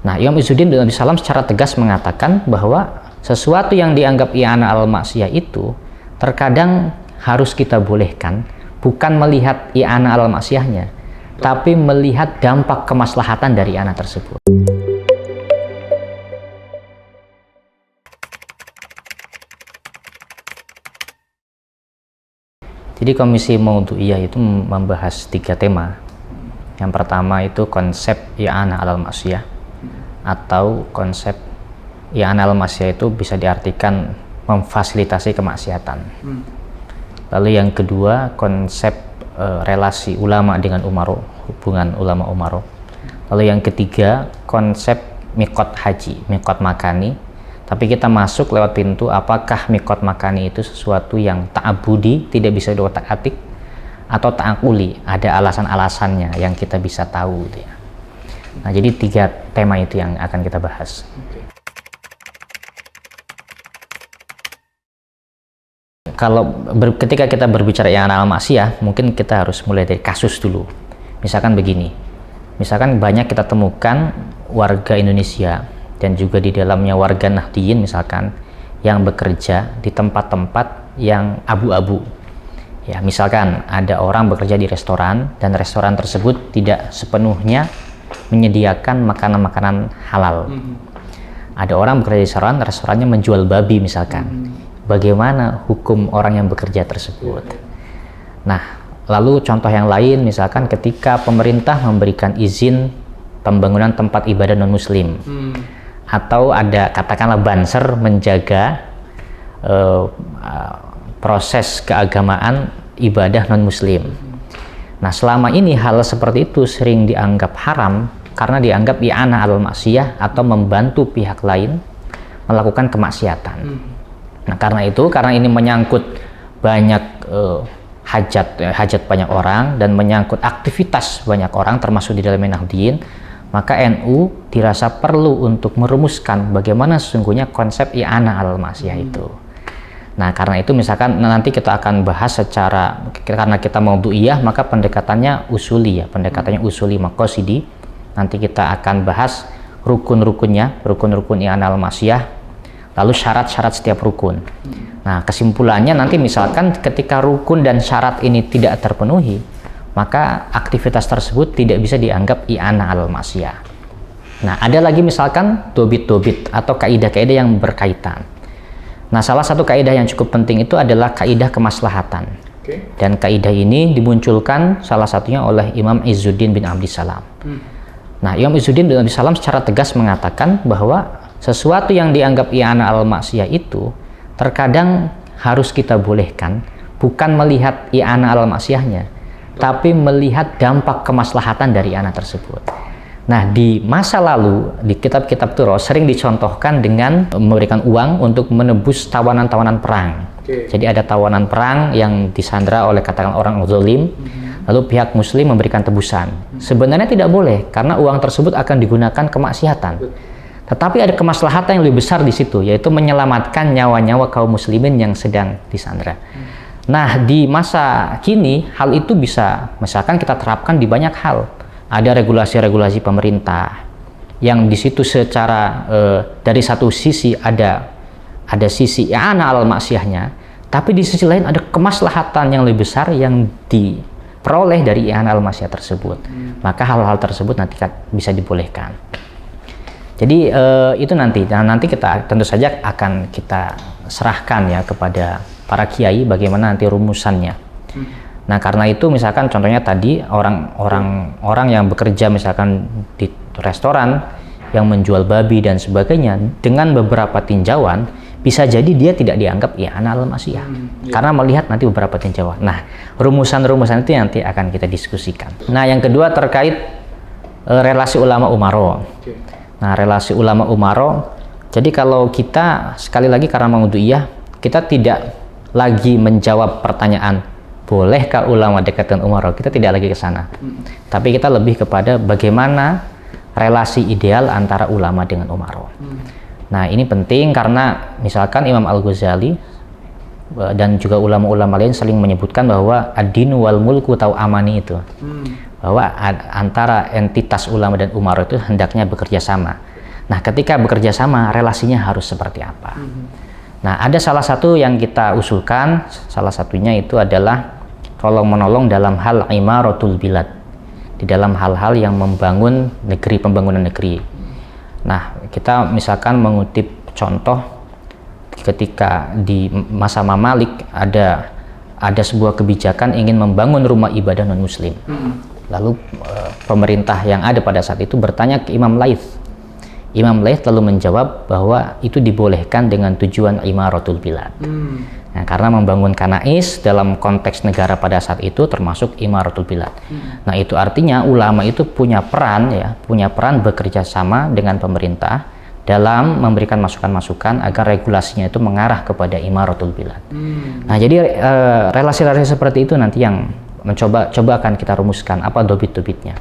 Nah, Imam Izzuddin bin Abdus Salam secara tegas mengatakan bahwa sesuatu yang dianggap i'anah al-ma'siyah itu terkadang harus kita bolehkan, bukan melihat i'anah al-ma'siyahnya, tapi melihat dampak kemaslahatan dari i'anah tersebut. Jadi Komisi Maudhu'iyah itu membahas 3 tema. Yang pertama itu konsep i'anah al-ma'siyah, atau konsep i'anah al-ma'siyah itu bisa diartikan memfasilitasi kemaksiatan. Lalu yang kedua konsep relasi ulama dengan umaro, hubungan ulama umaro. Lalu yang ketiga konsep miqat haji, miqat makani. Tapi kita masuk lewat pintu apakah miqat makani itu sesuatu yang ta'abudi, tidak bisa diotak-atik, atau ta'akuli, ada alasan-alasannya yang kita bisa tahu gitu ya. Nah, jadi 3 tema itu yang akan kita bahas. Kalau ketika kita berbicara i'anah al-ma'siyah, mungkin kita harus mulai dari kasus dulu. Misalkan begini, misalkan banyak kita temukan warga Indonesia dan juga di dalamnya warga Nahdliyin misalkan yang bekerja di tempat-tempat yang abu-abu. Ya, misalkan ada orang bekerja di restoran dan restoran tersebut tidak sepenuhnya menyediakan makanan-makanan halal. Ada orang bekerja di restoran, restorannya menjual babi misalkan. Bagaimana hukum orang yang bekerja tersebut? Nah, lalu contoh yang lain misalkan ketika pemerintah memberikan izin pembangunan tempat ibadah non-muslim, atau ada katakanlah banser menjaga proses keagamaan ibadah non-muslim. Nah, selama ini hal seperti itu sering dianggap haram karena dianggap i'anah al-ma'siyah atau membantu pihak lain melakukan kemaksiatan. Nah, karena ini menyangkut banyak hajat banyak orang dan menyangkut aktivitas banyak orang termasuk di dalam Nahdliyin, maka NU dirasa perlu untuk merumuskan bagaimana sesungguhnya konsep i'anah al-ma'siyah itu. Nah, karena itu misalkan nanti kita akan bahas karena kita Maudhu'iyah, maka pendekatannya usuli ya, pendekatannya usuli maqasidi. Nanti kita akan bahas rukun-rukunnya, rukun-rukun i'anah al-ma'siyah, lalu syarat-syarat setiap rukun. Nah, kesimpulannya nanti misalkan ketika rukun dan syarat ini tidak terpenuhi, maka aktivitas tersebut tidak bisa dianggap i'anah al-ma'siyah. Nah, ada lagi misalkan dobit-dobit atau kaidah-kaidah yang berkaitan. Nah, salah satu kaidah yang cukup penting itu adalah kaidah kemaslahatan. Dan kaidah ini dimunculkan salah satunya oleh Imam Izzuddin bin Abdus Salam. Nah, Imam Izzuddin bin Abdus Salam secara tegas mengatakan bahwa sesuatu yang dianggap i'anah al-ma'siyah itu terkadang harus kita bolehkan, bukan melihat i'anah al-ma'siyahnya, tapi melihat dampak kemaslahatan dari i'anah tersebut. Nah, di masa lalu di kitab-kitab Turath sering dicontohkan dengan memberikan uang untuk menebus tawanan-tawanan perang. Jadi ada tawanan perang yang disandra oleh katakan orang zalim, lalu pihak muslim memberikan tebusan. Sebenarnya tidak boleh karena uang tersebut akan digunakan kemaksiatan. Tetapi ada kemaslahatan yang lebih besar di situ, yaitu menyelamatkan nyawa-nyawa kaum muslimin yang sedang disandra. Nah, di masa kini hal itu bisa misalkan kita terapkan di banyak hal. Ada regulasi-regulasi pemerintah yang di situ secara dari satu sisi ada sisi i'anah al-ma'siyahnya, tapi di sisi lain ada kemaslahatan yang lebih besar yang diperoleh dari i'anah al-ma'siyah tersebut. Maka hal-hal tersebut nanti bisa dibolehkan. Jadi itu nanti kita tentu saja akan kita serahkan ya kepada para kiai bagaimana nanti rumusannya. Nah, karena itu misalkan contohnya tadi orang yang bekerja misalkan di restoran yang menjual babi dan sebagainya dengan beberapa tinjauan bisa jadi dia tidak dianggap i'anah al-ma'siyah karena melihat nanti beberapa tinjauan. Nah, rumusan-rumusan itu nanti akan kita diskusikan. Nah, yang kedua terkait relasi ulama umaro. Nah, relasi ulama umaro, jadi kalau kita sekali lagi karena Maudhu'iyah, kita tidak lagi menjawab pertanyaan bolehkah ulama dekat dengan umaro, kita tidak lagi ke sana. Tapi kita lebih kepada bagaimana relasi ideal antara ulama dengan umaro. Nah, ini penting karena misalkan Imam Al-Ghazali dan juga ulama-ulama lain saling menyebutkan bahwa ad-dinu wal mulku atau amani itu. Bahwa antara entitas ulama dan umaro itu hendaknya bekerja sama. Nah, ketika bekerja sama, relasinya harus seperti apa? Nah, ada salah satu yang kita usulkan, salah satunya itu adalah tolong-menolong dalam hal imaratul bilad, di dalam hal-hal yang membangun negeri, pembangunan negeri. Nah, kita misalkan mengutip contoh ketika di masa Mamalik ada sebuah kebijakan ingin membangun rumah ibadah non-muslim. Lalu pemerintah yang ada pada saat itu bertanya ke Imam Laits. Imam Laits lalu menjawab bahwa itu dibolehkan dengan tujuan imaratul bilad. Nah, karena membangun kanais dalam konteks negara pada saat itu termasuk imaratul bilad. Nah, itu artinya ulama itu punya peran bekerja sama dengan pemerintah dalam memberikan masukan-masukan agar regulasinya itu mengarah kepada imaratul bilad. Nah, jadi relasi-relasi seperti itu nanti yang coba akan kita rumuskan apa dobit-dobitnya.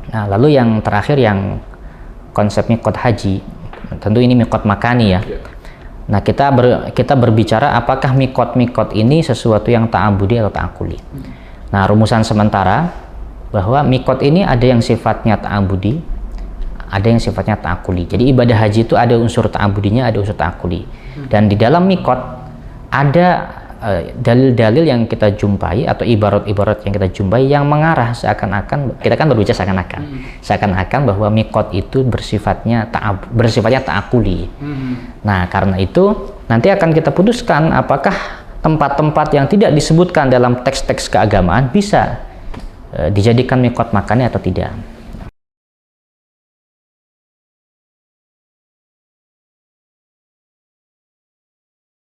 Nah, lalu yang terakhir yang konsep miqat haji, tentu ini miqat makani ya. Nah, kita berbicara apakah miqat ini sesuatu yang ta'abudi atau ta'akuli. Nah, rumusan sementara bahwa miqat ini ada yang sifatnya ta'abudi, ada yang sifatnya ta'akuli. Jadi ibadah haji itu ada unsur ta'abudinya, ada unsur ta'akuli. Dan di dalam miqat ada dalil-dalil yang kita jumpai atau ibarat-ibarat yang kita jumpai yang mengarah seakan-akan, kita kan berbicara seakan-akan bahwa miqat itu bersifatnya ta'akuli. Nah, karena itu nanti akan kita putuskan apakah tempat-tempat yang tidak disebutkan dalam teks-teks keagamaan bisa dijadikan miqat makani atau tidak.